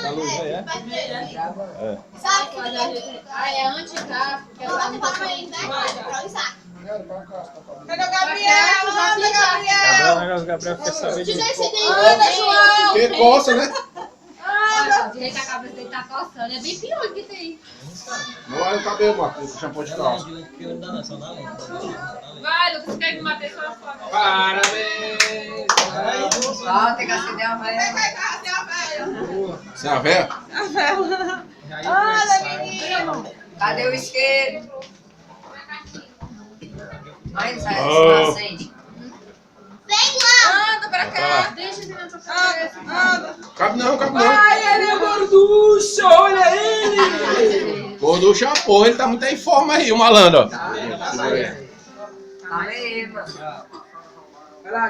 Da luz aí, é? É anti-tráfico, que é lá no país. Cadê o Gabriel? Anda, Gabriel! O Gabriel quer saber de... Anda, João! Que coça, né? Direita a cabeça dele tá coçando. É bem pior que tem. Não olha o cabelo, Marcos, com shampoo de calça. Vai, Lucas, quer que matei sua foto? Parabéns! Ó, tem que acender a Vai vela. cair a velha. Você é a véia? Anda, menino! Cadê o isqueiro? Vai, sai, Oh. acende. Anda pra cá! Deixa ele na sua cabeça. Anda! Cabe não. Ai, ele é gorducho, olha ele! Gorducho é uma porra, ele tá muito em forma aí, o malandro, ó. Tá mesmo.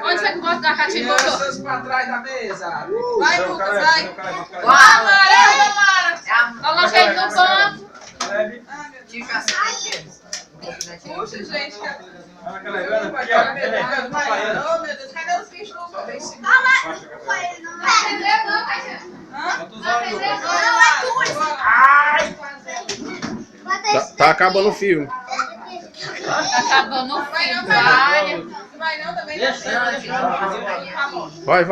Onde você que gosta da caixinha de botou? Crianças pra trás da mesa! Vai, Lucas, vai! Amarelo, Mara! Coloca ele no banco. Tipo assim, Puxa, gente! Olha aquela Ana aqui, ó. Oh, meu Deus, cadê os bichos? Tá acabando o filme. Tá acabando o filme, vai. Vai não, também não. Vai.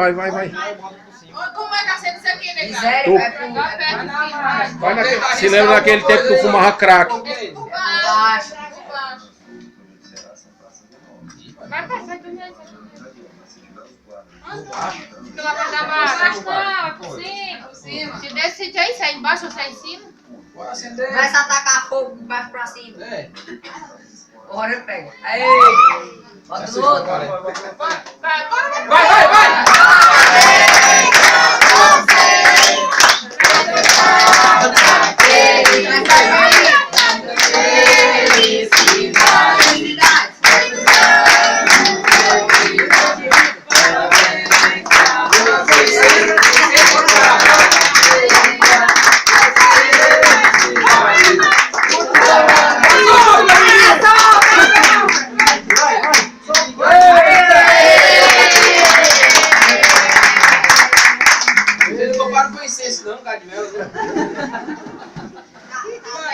Como vai estar sendo isso aqui, né, cara? miséria, vai pro Vai perto do filme, vai. Vai se lembra daquele tempo que tu fumava crack? baixo. Vai passar do meio. Fica lá perto da barra. Não, é por cima. Se decide aí, sai embaixo ou sai em cima. Começa a atacar fogo de baixo pra cima. Agora eu pego. Aí, bota no outro. Vai! Ele não para com incêncio não, cara de mel. Vai,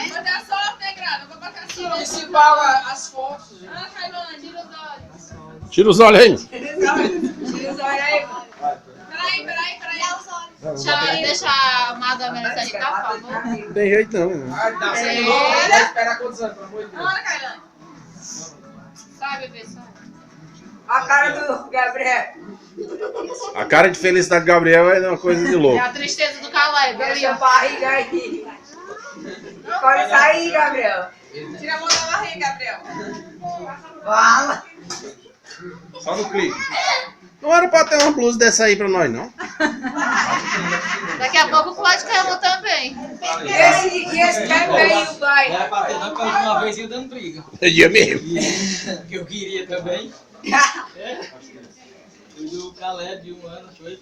manda a sorte, né, Grada? Vou botar a sorte. Principal as fotos, gente. Ah, Cailane, tira os olhos. Tira os olhos aí. Tira os olhos aí. Peraí. Deixa a Madame sanitar, por favor. Não tem jeito não. Ai, tá sem louco, vai esperar quantos anos, pelo amor de Deus. Anda, Cailane. Sai, bebê, sai. A cara do Gabriel. A cara de felicidade do Gabriel é uma coisa de É louco. a tristeza do Caleb ali, Deixa a ó. barriga aí. Pode sair, Gabriel. Tira a mão da barriga, Gabriel. Fala. Só no clique. Não era pra ter uma blusa dessa aí pra nós, não? Daqui a pouco o Cláudio Campbell também. E esse também vai. Não era pra ter não, porque a última vez eu dando briga. É dia mesmo. Que eu queria também. Eu e o Caleb de 1 ano, foi?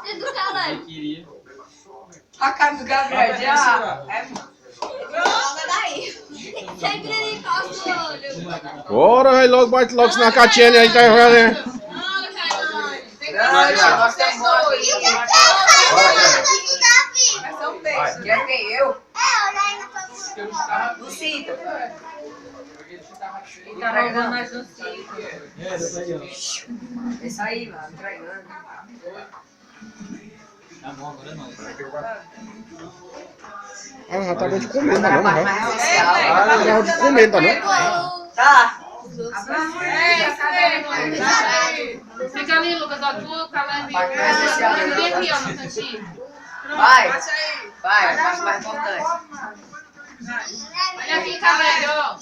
E do Caleb? Eu queria. A cara do Gabriel já. É, Sempre ele encosta o olho. Bora, vai logo, bate logo na Catiane aí, tá vendo? Anda, Cailane. Tem que não, nós estamos dois. Vai ser um peixe. Já tem eu? No cinto. Carregando nós no cinto. É, eu sei, ó. Isso aí, mano. Entregando. Tá bom, agora não. Ah, já tá bom de comer, tá não? Mas Já é tá bom de comer, tá não? Tá. Fica ali, Lucas, ó, tu, Caleb. Vai, vai, social, né? Vem aqui, ó, no cantinho. Vai. Bate aí. Vai, a parte mais importante. Olha aqui, Caleb, ó.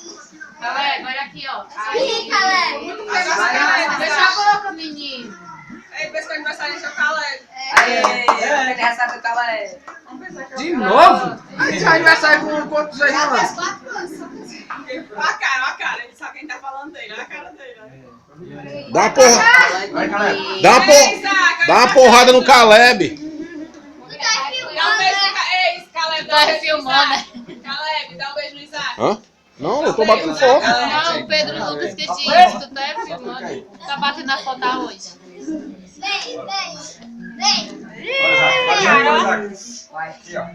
Caleb, olha aqui, ó. Aí. Deixa a boca, menino. Ei, pensa que o aniversário de Caleb. Aí, ele recebe o Caleb. De novo? Esse aniversário com quantos anos? Olha a cara. Ele sabe quem tá falando dele. Olha a cara dele. Olha. Dá uma porra. Vai, Caleb. Dá uma porrada no Caleb. Dá um beijo no Caleb. Ei, Caleb, dá um Tá beijo no filmando, Isaac. Caleb, dá um beijo no Isaac. Hã? Não, eu tô batendo foto. Não, o Pedro Lucas que disse, tu tá filmando. Tá batendo a foto hoje. Olha, Bora. Vai. Aqui, ó.